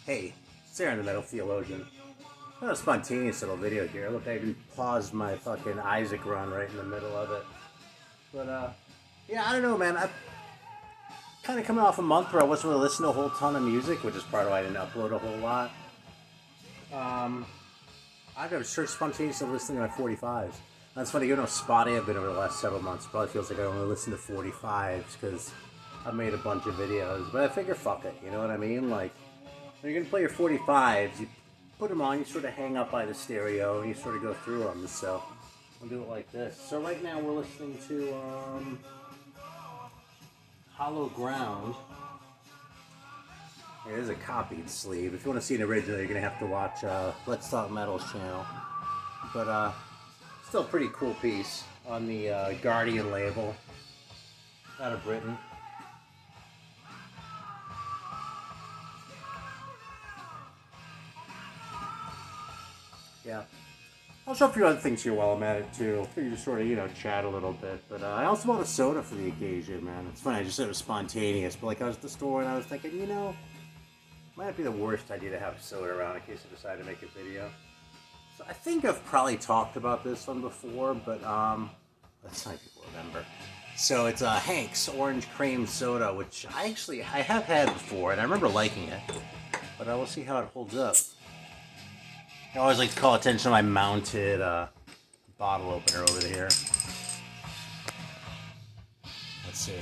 Hey, Sarah the Metal Theologian. Not a spontaneous little video here. Look, I even paused my fucking Isaac run right in the middle of it. But, yeah, I don't know, man. I'm kind of coming off a month where I wasn't really listening to a whole ton of music, which is part of why I didn't upload a whole lot. I got sure spontaneously listening to my 45s. That's funny, you know, spotty I've been over the last several months. Probably feels like I only listen to 45s because I've made a bunch of videos. But I figure, fuck it, you know what I mean? Like, when you're going to play your 45s, you put them on, you sort of hang up by the stereo, and you sort of go through them. So, I'll do it like this. So right now we're listening to, Hollow Ground. It is a copied sleeve. If you want to see an original, you're going to have to watch Let's Talk Metal's channel. But, still a pretty cool piece on the Guardian label out of Britain. Yeah. I'll show a few other things here while I'm at it too. You just sort of, you know, chat a little bit. But I also bought a soda for the occasion, man. It's funny, I just said it was spontaneous. But like I was at the store and I was thinking, you know, might not be the worst idea to have soda around in case I decide to make a video. So I think I've probably talked about this one before, but let's see if people remember. So it's Hank's Orange Cream Soda, which I have had before, and I remember liking it. But we'll see how it holds up. I always like to call attention to my mounted bottle opener over here. Let's see.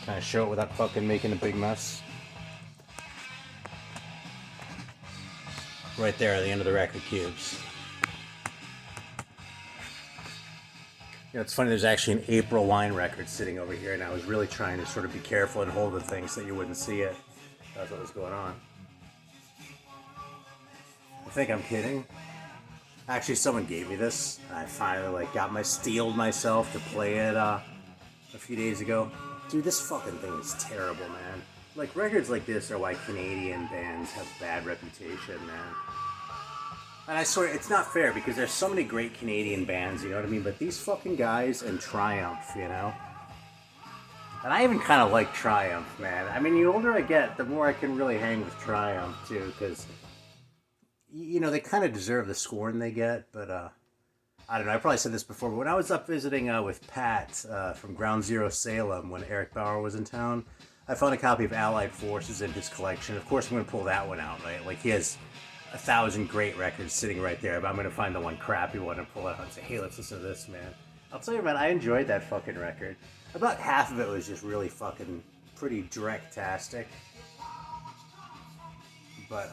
Kind of show it without fucking making a big mess. Right there at the end of the record cubes. You know, it's funny, there's actually an April wine record sitting over here, and I was really trying to sort of be careful and hold the thing so that you wouldn't see it. That's what was going on. I think I'm kidding. Actually, someone gave me this. I finally steeled myself to play it a few days ago. Dude, this fucking thing is terrible, man. Like, records like this are why Canadian bands have bad reputation, man. And I swear, it's not fair because there's so many great Canadian bands, you know what I mean? But these fucking guys and Triumph, you know? And I even kind of like Triumph, man. I mean, the older I get, the more I can really hang with Triumph, too, because, you know, they kind of deserve the scorn they get, but, I don't know, I probably said this before, but when I was up visiting with Pat from Ground Zero Salem when Eric Bauer was in town, I found a copy of Allied Forces in his collection. Of course, I'm going to pull that one out, right? Like, he has 1,000 great records sitting right there, but I'm going to find the one crappy one and pull it out and say, hey, let's listen to this, man. I'll tell you, man, I enjoyed that fucking record. About half of it was just really fucking pretty direct-tastic. But,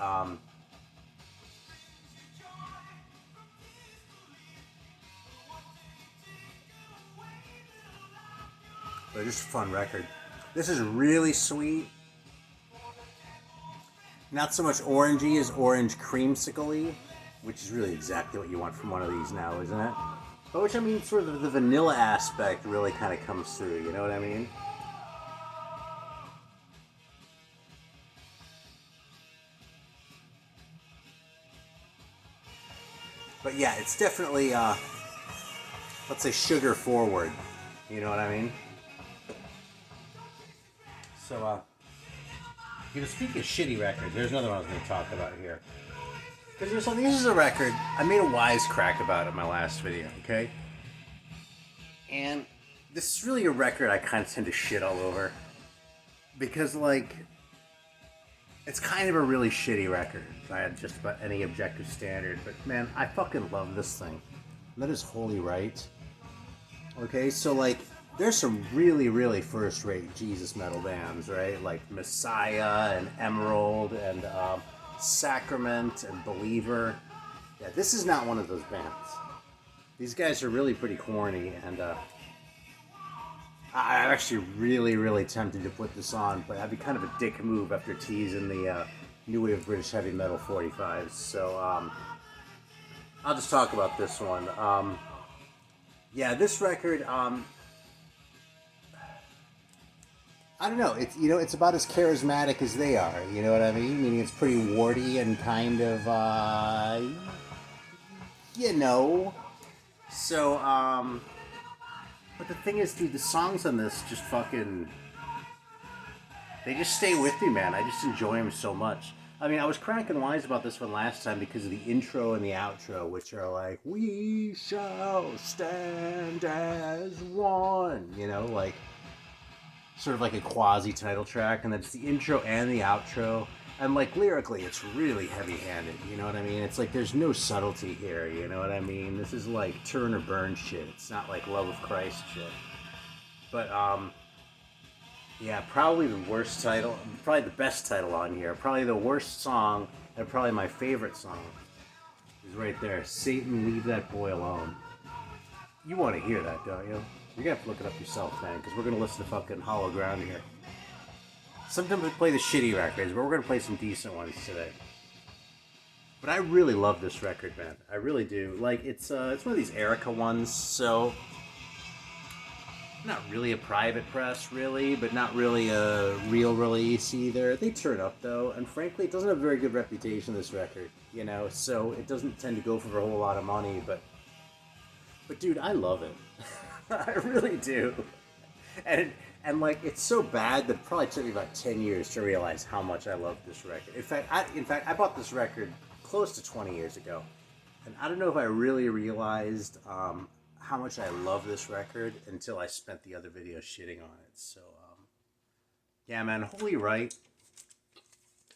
just a fun record. This is really sweet. Not so much orangey as orange creamsicle-y, which is really exactly what you want from one of these now, isn't it? But which, I mean, sort of the vanilla aspect really kind of comes through, you know what I mean? But yeah, it's definitely, let's say sugar forward, you know what I mean? So, you know, speaking of shitty records, there's another one I was going to talk about here. Because there's something, this is a record, I made a wisecrack about it in my last video, okay? And this is really a record I kind of tend to shit all over. Because, like, it's kind of a really shitty record by just about any objective standard. But, man, I fucking love this thing. And that is Holy Right. Okay, so, like, there's some really, really first-rate Jesus metal bands, right? Like Messiah and Emerald and Sacrament and Believer. Yeah, this is not one of those bands. These guys are really pretty corny, and I'm actually really, really tempted to put this on, but that'd be kind of a dick move after teasing the New Wave British Heavy Metal 45s. So I'll just talk about this one. Yeah, this record. I don't know. It's, you know, it's about as charismatic as they are. You know what I mean? Meaning it's pretty warty and kind of, you know. So, but the thing is, dude, the songs on this just fucking, they just stay with me, man. I just enjoy them so much. I mean, I was cracking wise about this one last time because of the intro and the outro, which are like, we shall stand as one, you know, like, sort of like a quasi-title track, and that's the intro and the outro, and like, lyrically, it's really heavy-handed, you know what I mean? It's like, there's no subtlety here, you know what I mean? This is like turn or burn shit. It's not like Love of Christ shit. But, yeah, probably the worst title, probably the best title on here, probably the worst song, and probably my favorite song is right there. Satan, Leave That Boy Alone. You want to hear that, don't you? You're going to have to look it up yourself, man, because we're going to listen to fucking Hollow Ground here. Sometimes we play the shitty records, but we're going to play some decent ones today. But I really love this record, man. I really do. Like, it's one of these Erica ones, so... not really a private press, really, but not really a real release either. They turn up, though, and frankly, it doesn't have a very good reputation, this record, you know, so it doesn't tend to go for a whole lot of money, but dude, I love it. I really do. And like, it's so bad that it probably took me about 10 years to realize how much I love this record. In fact, I bought this record close to 20 years ago, and I don't know if I really realized, how much I love this record until I spent the other videos shitting on it. So, yeah, man, Holy Right.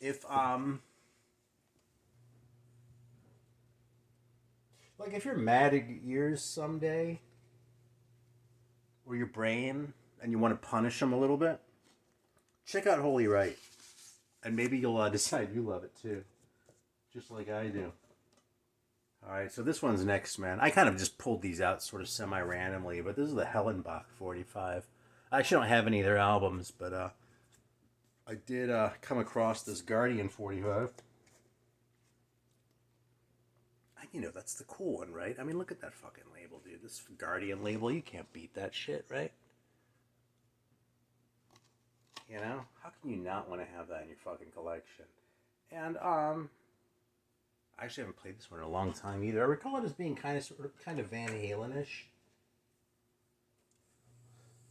If, like, if you're mad at your ears someday, or your brain, and you want to punish them a little bit, check out Holy Right. And maybe you'll decide you love it too. Just like I do. Alright, so this one's next, man. I kind of just pulled these out sort of semi-randomly, but this is the Hellenbach 45. I actually don't have any of their albums, but I did come across this Guardian 45. You know, that's the cool one, right? I mean, look at that fucking label, dude. This Guardian label, you can't beat that shit, right? You know? How can you not want to have that in your fucking collection? And, I actually haven't played this one in a long time either. I recall it as being kind of Van Halen-ish,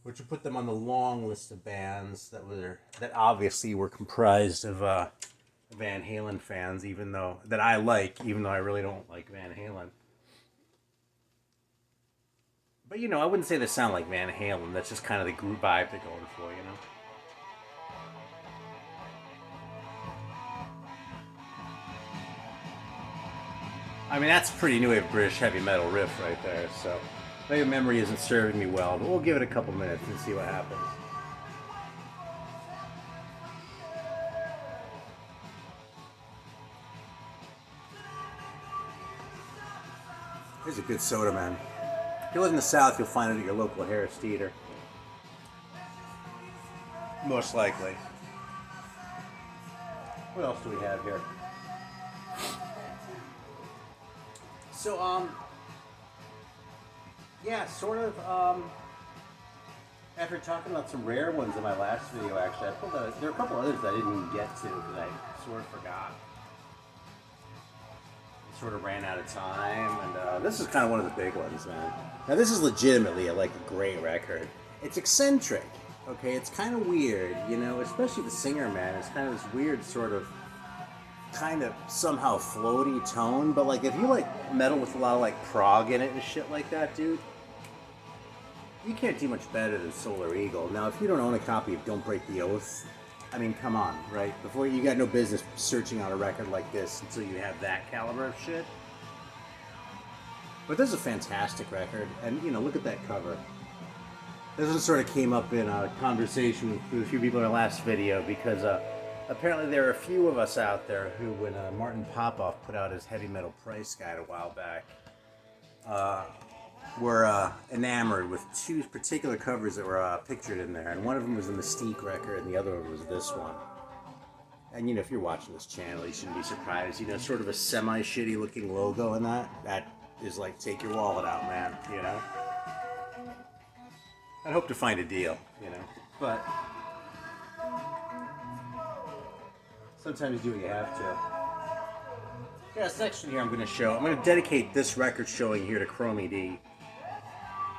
which would put them on the long list of bands that obviously were comprised of Van Halen fans, even though I really don't like Van Halen. But you know, I wouldn't say they sound like Van Halen. That's just kind of the group vibe they're going for, you know. I mean, that's a pretty new wave British heavy metal riff right there, so maybe memory isn't serving me well, but we'll give it a couple minutes and see what happens. Here's a good soda, man. If you live in the South, you'll find it at your local Harris Theater. Most likely. What else do we have here? So, yeah, sort of, after talking about some rare ones in my last video, actually, I pulled out, there are a couple others that I didn't even get to because I sort of forgot. I sort of ran out of time, and this is kind of one of the big ones, man. Now, this is legitimately a great record. It's eccentric, okay? It's kind of weird, you know, especially the singer, man. It's kind of this weird sort of somehow floaty tone, but like if you like metal with a lot of like prog in it and shit like that, dude, you can't do much better than Solar Eagle. Now, if you don't own a copy of Don't Break the Oath, I mean, come on, right? Before you got no business searching out a record like this until you have that caliber of shit. But this is a fantastic record, and you know, look at that cover. This one sort of came up in a conversation with a few people in our last video because apparently there are a few of us out there who, when Martin Popoff put out his heavy metal price guide a while back, were enamored with two particular covers that were pictured in there. And one of them was the Mystique record, and the other one was this one. And, you know, if you're watching this channel, you shouldn't be surprised. You know, sort of a semi-shitty looking logo in that. That is like, take your wallet out, man, you know? I'd hope to find a deal, you know? But sometimes you do what you have to. Yeah, this next one here I'm going to dedicate this record showing here to Chromie D.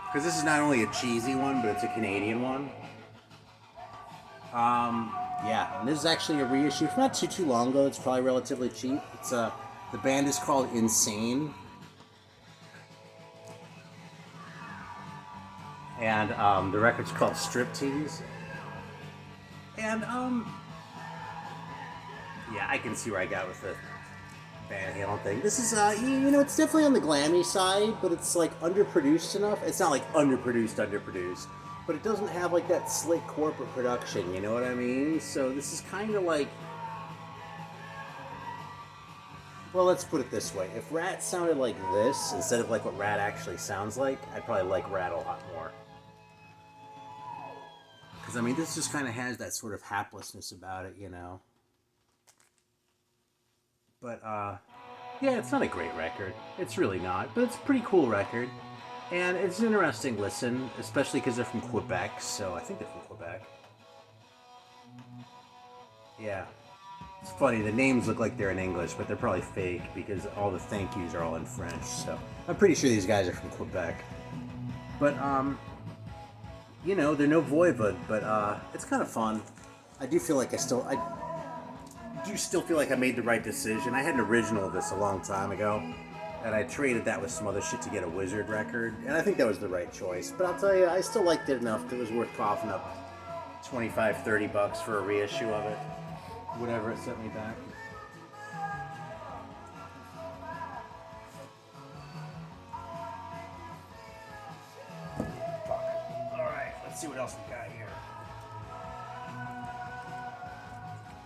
Because this is not only a cheesy one, but it's a Canadian one. Yeah, and this is actually a reissue from not too long ago. It's probably relatively cheap. It's the band is called Insane, and the record's called Striptease. And yeah, I can see where I got with the Van Halen thing. This is you know, it's definitely on the glammy side, but it's like underproduced enough. It's not like underproduced, but it doesn't have like that slick corporate production. You know what I mean? So this is kind of like, well, let's put it this way: if Rat sounded like this instead of like what Rat actually sounds like, I'd probably like Rat a lot more. Because I mean, this just kind of has that sort of haplessness about it, you know. But yeah, it's not a great record. It's really not, but it's a pretty cool record, and it's an interesting listen, especially because they're from Quebec. So I think they're from Quebec. Yeah, it's funny. The names look like they're in English, but they're probably fake because all the thank yous are all in French. So I'm pretty sure these guys are from Quebec. But you know, they're no voivod, but it's kind of fun. I do feel like I do still feel like I made the right decision. I had an original of this a long time ago, and I traded that with some other shit to get a Wizard record, and I think that was the right choice. But I'll tell you, I still liked it enough that it was worth coughing up $25-$30 for a reissue of it. Whatever it sent me back. Alright, let's see what else we got here.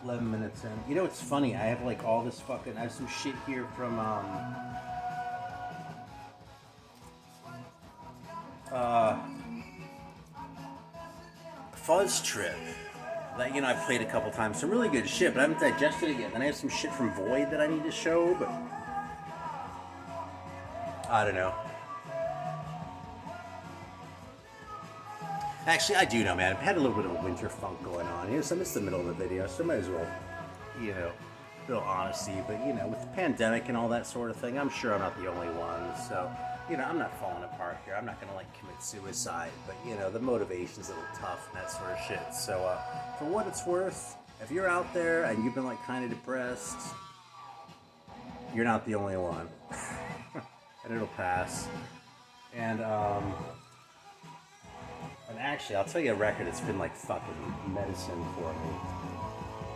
11 minutes in. You know, it's funny. I have like all this fucking. I have some shit here from Fuzz Trip. That, you know, I've played a couple times. Some really good shit, but I haven't digested it yet. Then I have some shit from Void that I need to show, but I don't know. Actually, I do know, man. I've had a little bit of a winter funk going on. You know, so it's the middle of the video, so I might as well, you know, a little honesty. But, you know, with the pandemic and all that sort of thing, I'm sure I'm not the only one. So, you know, I'm not falling apart here. I'm not going to, like, commit suicide. But, you know, the motivation's a little tough and that sort of shit. So, for what it's worth, if you're out there and you've been, like, kind of depressed, you're not the only one. And it'll pass. And actually, I'll tell you a record that's been like fucking medicine for me.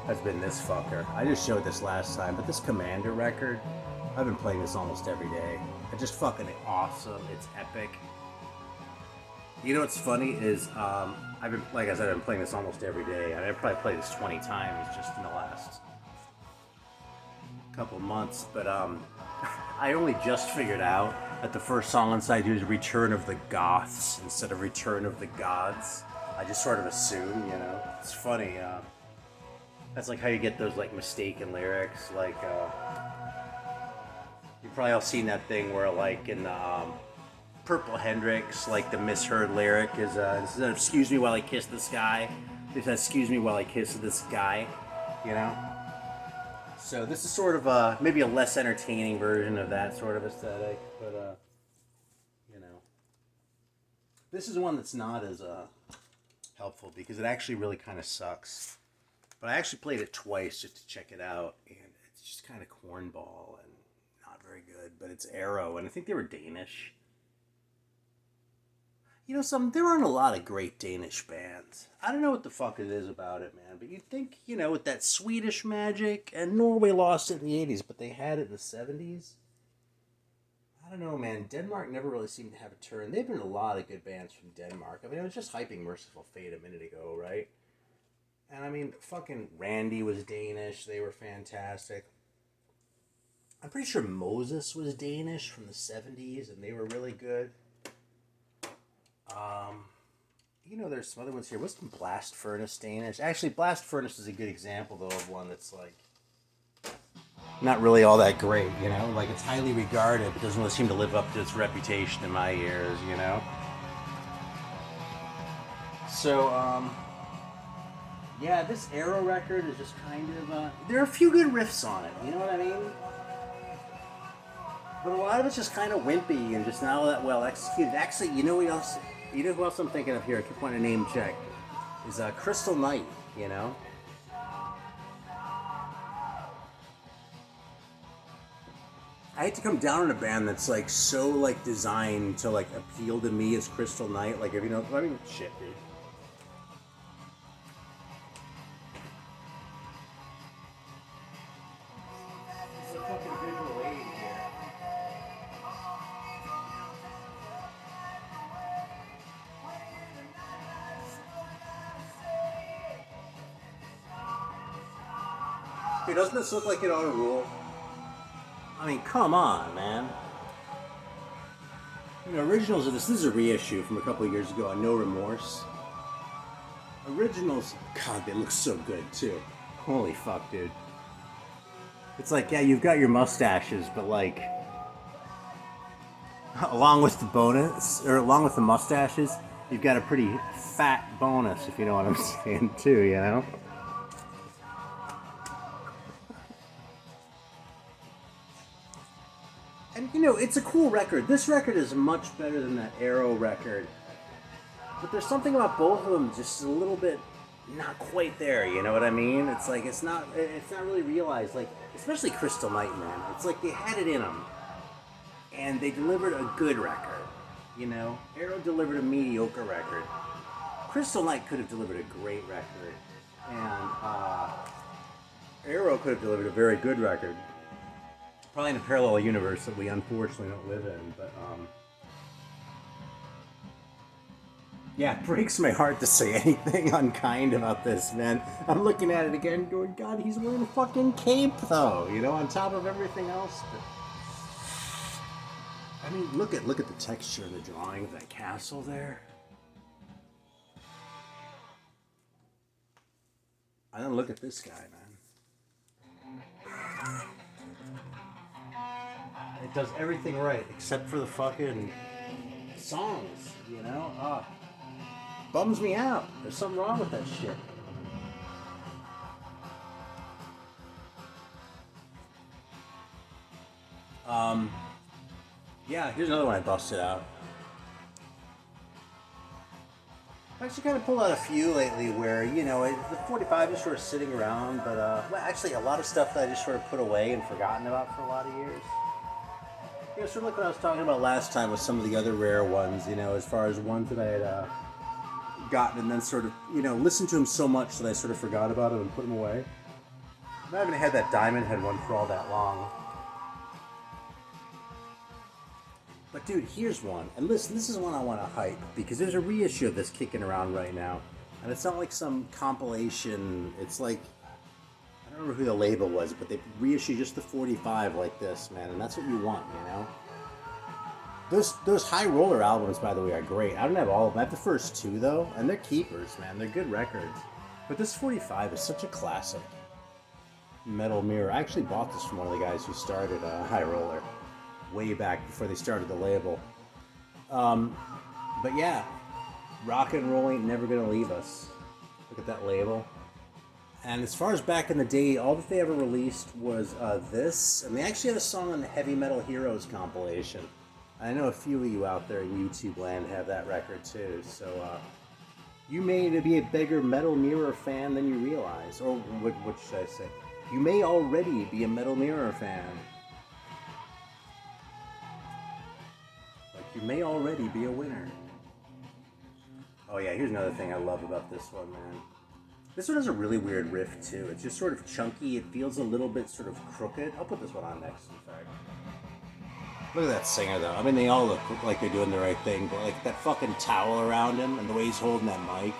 Has been this fucker. I just showed this last time, but this Commander record, I've been playing this almost every day. It's just fucking awesome. It's epic. You know what's funny is, I've been, like I said, I've been playing this almost every day. I mean, I've probably played this 20 times just in the last couple months, but I only just figured out that the first song on side 2 is Return of the Goths instead of Return of the Gods. I just sort of assume, you know. It's funny. That's like how you get those like mistaken lyrics. Like you probably all seen that thing where like in Purple Hendrix, like the misheard lyric is instead of "excuse me while I kiss the sky," it says "excuse me while I kiss this guy," you know. So this is sort of maybe a less entertaining version of that sort of aesthetic, but you know, this is one that's not as helpful because it actually really kind of sucks. But I actually played it twice just to check it out, and it's just kind of cornball and not very good. But it's Arrow, and I think they were Danish. You know, there aren't a lot of great Danish bands. I don't know what the fuck it is about it, man. But you'd think, you know, with that Swedish magic, and Norway lost it in the 80s, but they had it in the 70s. I don't know, man. Denmark never really seemed to have a turn. They've been a lot of good bands from Denmark. I mean, I was just hyping Merciful Fate a minute ago, right? And I mean, fucking Randy was Danish. They were fantastic. I'm pretty sure Moses was Danish from the 70s, and they were really good. You know, there's some other ones here. Wasn't Blast Furnace Danish? Actually, Blast Furnace is a good example, though, of one that's, like, not really all that great, you know? Like, it's highly regarded, but doesn't really seem to live up to its reputation in my ears, you know? So, yeah, this Arrow record is just kind of, there are a few good riffs on it, you know what I mean? But a lot of it's just kind of wimpy and just not all that well executed. Actually, you know who else I'm thinking of here? I keep wanting to name check. Is Crystal Knight, you know? I hate to come down on a band that's like so like designed to like appeal to me as Crystal Knight. Like if you know, I mean, shit, dude. It's a fucking visual aid here. Dude, doesn't this look like it ought to rule? I mean, come on, man. You know, originals of this is a reissue from a couple of years ago on No Remorse. Originals, God, they look so good too. Holy fuck, dude. It's like, yeah, you've got your mustaches, but like, along with the bonus, or along with the mustaches, you've got a pretty fat bonus, if you know what I'm saying, too, you know? And, you know, it's a cool record. This record is much better than that Arrow record. But there's something about both of them just a little bit not quite there, you know what I mean? It's like, it's not really realized, like, especially Crystal Knight, man. It's like they had it in them. And they delivered a good record, you know? Arrow delivered a mediocre record. Crystal Knight could have delivered a great record. And Arrow could have delivered a very good record. Probably in a parallel universe that we unfortunately don't live in, but yeah, it breaks my heart to say anything unkind about this, man. I'm looking at it again going, God, he's wearing a fucking cape, though, you know, on top of everything else. But I mean, look at the texture and the drawing of that castle there. And then look at this guy, man. It does everything right, except for the fucking songs, you know? Bums me out. There's something wrong with that shit. Yeah, here's another one I busted out. I've actually kind of pulled out a few lately where, you know, the 45 is sort of sitting around, but, well, actually a lot of stuff that I just sort of put away and forgotten about for a lot of years. You know, sort of like what I was talking about last time with some of the other rare ones, you know, as far as ones that I had gotten and then sort of, you know, listened to them so much that I sort of forgot about them and put them away. I haven't had that Diamond Head one for all that long. But dude, here's one. And listen, this is one I want to hype because there's a reissue of this kicking around right now. And it's not like some compilation. It's like, I don't remember who the label was, but they reissue just the 45 like this, man. And that's what you want, you know? Those High Roller albums, by the way, are great. I don't have all of them. I have the first two, though. And they're keepers, man. They're good records. But this 45 is such a classic. Metal Mirror. I actually bought this from one of the guys who started High Roller. Way back before they started the label. But yeah, rock and roll ain't never gonna leave us. Look at that label. And as far as back in the day, all that they ever released was this. And they actually had a song on the Heavy Metal Heroes compilation. I know a few of you out there in YouTube land have that record too. So you may be a bigger Metal Mirror fan than you realize. Or what should I say? You may already be a Metal Mirror fan. You may already be a winner. Oh yeah, here's another thing I love about this one, man. This one has a really weird riff too. It's just sort of chunky. It feels a little bit sort of crooked. I'll put this one on next, in fact. Look at that singer though. I mean, they all look like they're doing the right thing, but like that fucking towel around him and the way he's holding that mic.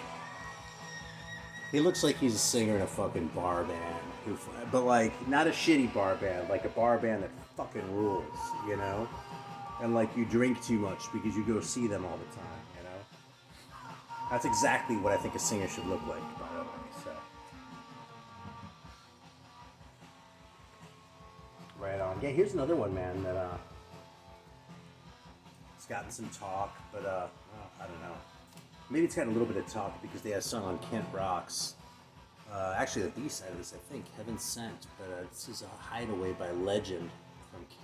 He looks like he's a singer in a fucking bar band. But like, not a shitty bar band, like a bar band that fucking rules, you know? And like you drink too much because you go see them all the time, you know? That's exactly what I think a singer should look like, by the way. So. Right on. Yeah, here's another one, man, that it's gotten some talk, but I don't know. Maybe it's got a little bit of talk because they had a song on Kent Rocks. Actually, the B-side of this, I think, Heaven Sent, but this is a Hideaway by Legend from Kent.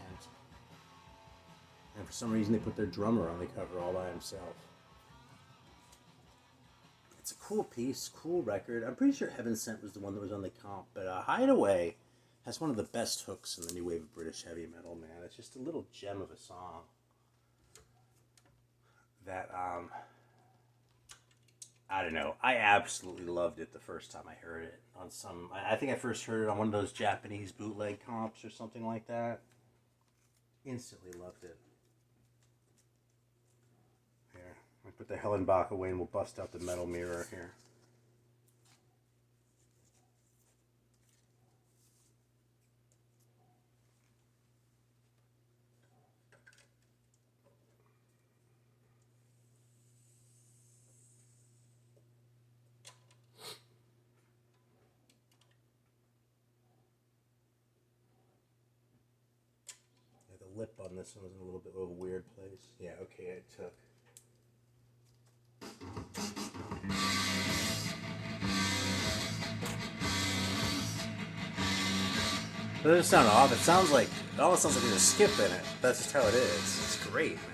And for some reason, they put their drummer on the cover all by himself. It's a cool piece, cool record. I'm pretty sure Heaven Sent was the one that was on the comp. But Hideaway, Has one of the best hooks in the new wave of British heavy metal, man. It's just a little gem of a song that, I don't know. I absolutely loved it the first time I heard it on some. I think I first heard it on one of those Japanese bootleg comps or something like that. Instantly loved it. Here, I put the Hellenbach away and we'll bust out the metal mirror here. Lip on this one was in a little bit of a weird place. Yeah, okay, it took. It doesn't sound off. It almost sounds like there's a skip in it. That's just how it is. It's great, man.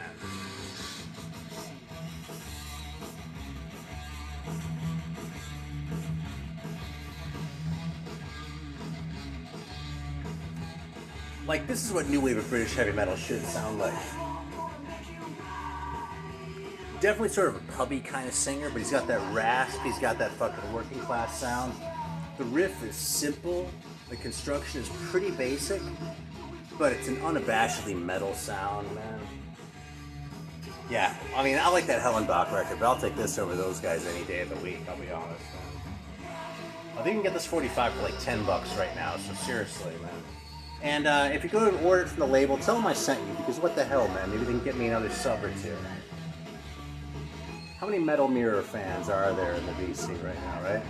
Like, this is what new wave of British heavy metal should sound like. Definitely sort of a pubby kind of singer, but he's got that rasp, he's got that fucking working class sound. The riff is simple, the construction is pretty basic, but it's an unabashedly metal sound, man. Yeah, I mean, I like that Hellenbach record, but I'll take this over those guys any day of the week, I'll be honest, man. I think you can get this 45 for like $10 right now, so seriously, man. And if you go and order it from the label, tell them I sent you, because what the hell, man? Maybe they can get me another sub or two. How many Metal Mirror fans are there in the VC right now, right?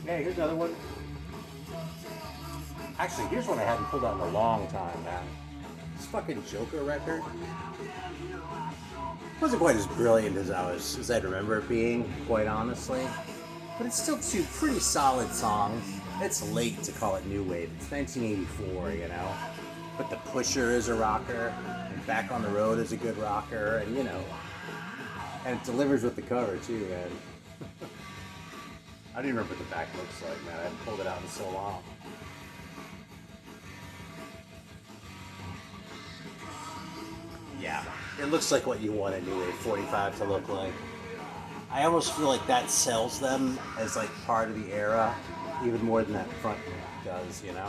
Hey, here's another one. Actually, here's one I haven't pulled out in a long time, man. This fucking Joker record. Wasn't quite as brilliant as I'd remember it being, quite honestly. But it's still two pretty solid songs. It's late to call it new wave. It's 1984, you know. But The Pusher is a rocker, and Back on the Road is a good rocker, and you know. And it delivers with the cover too, man. I don't even remember what the back looks like, man. I haven't pulled it out in so long. Yeah, it looks like what you want a new wave 45 to look like. I almost feel like that sells them as like part of the era, even more than that front does, you know?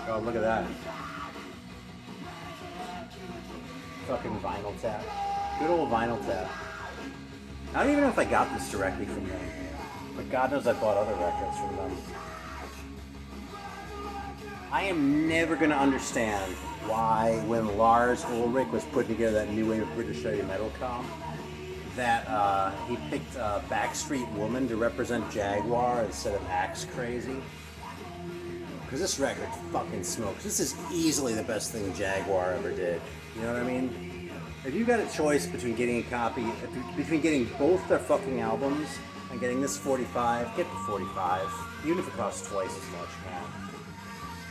Oh, look at that. Fucking Vinyl Tap. Good old Vinyl Tap. I don't even know if I got this directly from them, but God knows I bought other records from them. I am never going to understand why, when Lars Ulrich was putting together that new wave of British heavy metal comp, that he picked Backstreet Woman to represent Jaguar instead of Axe Crazy. Because this record fucking smokes. This is easily the best thing Jaguar ever did. You know what I mean? If you got a choice between getting a copy, between getting both their fucking albums and getting this 45, get the 45. Even if it costs twice as much, man.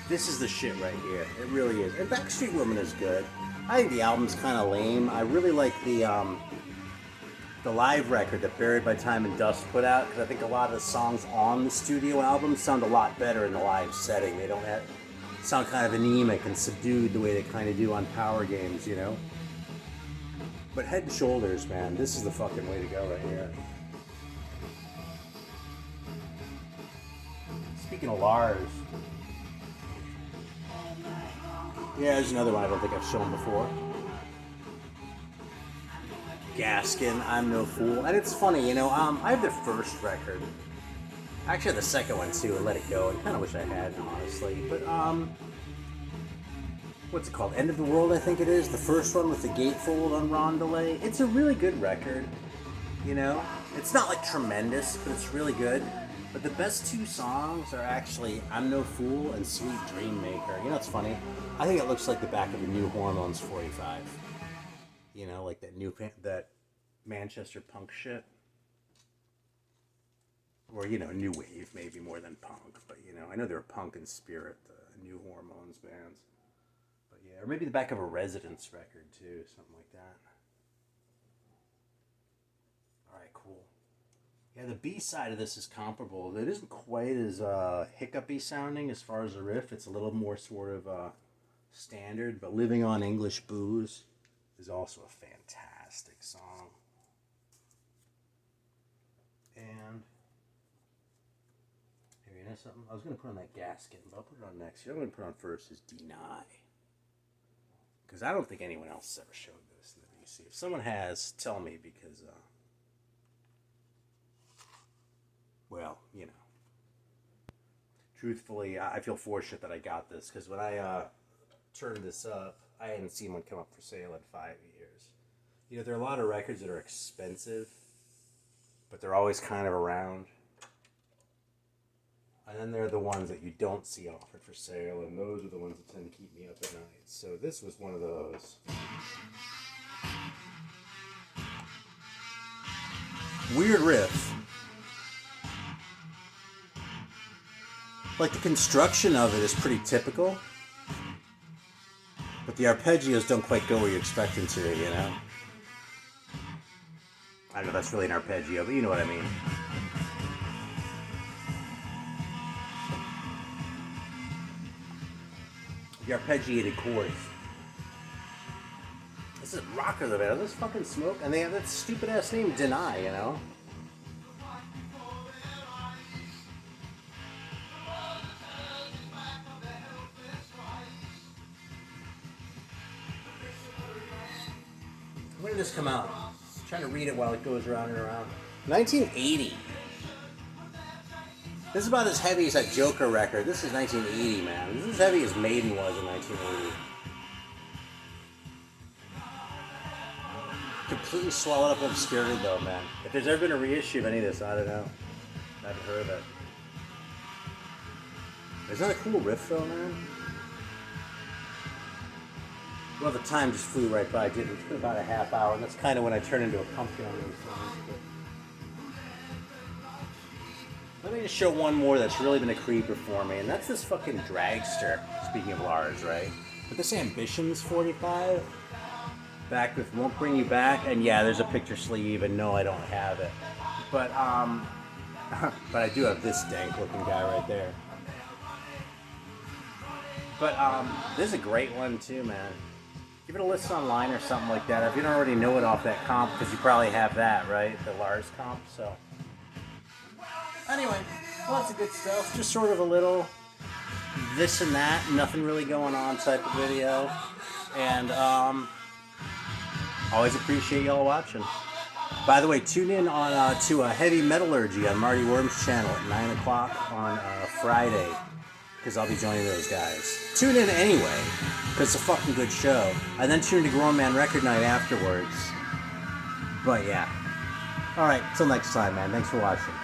This is the shit right here. It really is. And Backstreet Woman is good. I think the album's kind of lame. I really like the live record that Buried by Time and Dust put out, because I think a lot of the songs on the studio album sound a lot better in the live setting. They don't sound kind of anemic and subdued the way they kind of do on Power Games, you know? But Head and Shoulders, man, this is the fucking way to go right here. Speaking of Lars, yeah, there's another one I don't think I've shown before. Gaskin, I'm No Fool. And it's funny, you know, I have their first record. I actually had the second one too, and Let It Go. I kind of wish I had, honestly. But, what's it called? End of the World, I think it is. The first one with the gatefold on Rondelay. It's a really good record, you know? It's not like tremendous, but it's really good. But the best two songs are actually I'm No Fool and Sweet Dream Maker. You know, it's funny. I think it looks like the back of a New Hormones 45. You know, like that Manchester punk shit. Or, you know, new wave maybe more than punk. But, you know, I know they were punk in spirit, the New Hormones bands. But Yeah, or maybe the back of a Residence record too, something like that. Alright, cool. Yeah, the B side of this is comparable. It isn't quite as hiccupy sounding as far as the riff. It's a little more sort of standard, but Living on English Booze is also a fantastic song. And here, you know something? I was going to put on that Gaskin, but I'll put it on next. The other one I'm going to put on first is Deny. Because I don't think anyone else has ever showed this in the VC. If someone has, tell me, because, well, you know. Truthfully, I feel fortunate that I got this, because when I turned this up, I hadn't seen one come up for sale in 5 years. You know, there are a lot of records that are expensive, but they're always kind of around. And then there are the ones that you don't see offered for sale, and those are the ones that tend to keep me up at night. So this was one of those. Weird riff. Like, the construction of it is pretty typical, but the arpeggios don't quite go where you expect them to, you know? I don't know if that's really an arpeggio, but you know what I mean. The arpeggiated chords. This is rocker the band. This fucking smoke, and they have that stupid ass name, Deny, you know? When did this come out? I'm trying to read it while it goes around and around. 1980. This is about as heavy as that Joker record. This is 1980, man. This is as heavy as Maiden was in 1980. Completely swallowed up in obscurity, though, man. If there's ever been a reissue of any of this, I don't know. I haven't heard of it. Isn't that a cool riff, though, man? Well, the time just flew right by, didn't it? It's been about a half hour, and that's kind of when I turn into a pumpkin on those songs. Let me just show one more that's really been a creeper for me, and that's this fucking Dragster, speaking of Lars, right? But this Ambitions 45, back with Won't Bring You Back, and yeah, there's a picture sleeve, and no, I don't have it. But, but I do have this dank-looking guy right there. But, this is a great one, too, man. Give it a listen online or something like that, or if you don't already know it off that comp, because you probably have that, right? The Lars comp, so... Anyway, lots of good stuff. Just sort of a little this and that, nothing really going on type of video. And always appreciate y'all watching. By the way, tune in on to Heavy Metallurgy on Marty Worm's channel at 9 o'clock on Friday, because I'll be joining those guys. Tune in anyway, because it's a fucking good show. And then tune in to Grown Man Record Night afterwards. But yeah. Alright, till next time, man. Thanks for watching.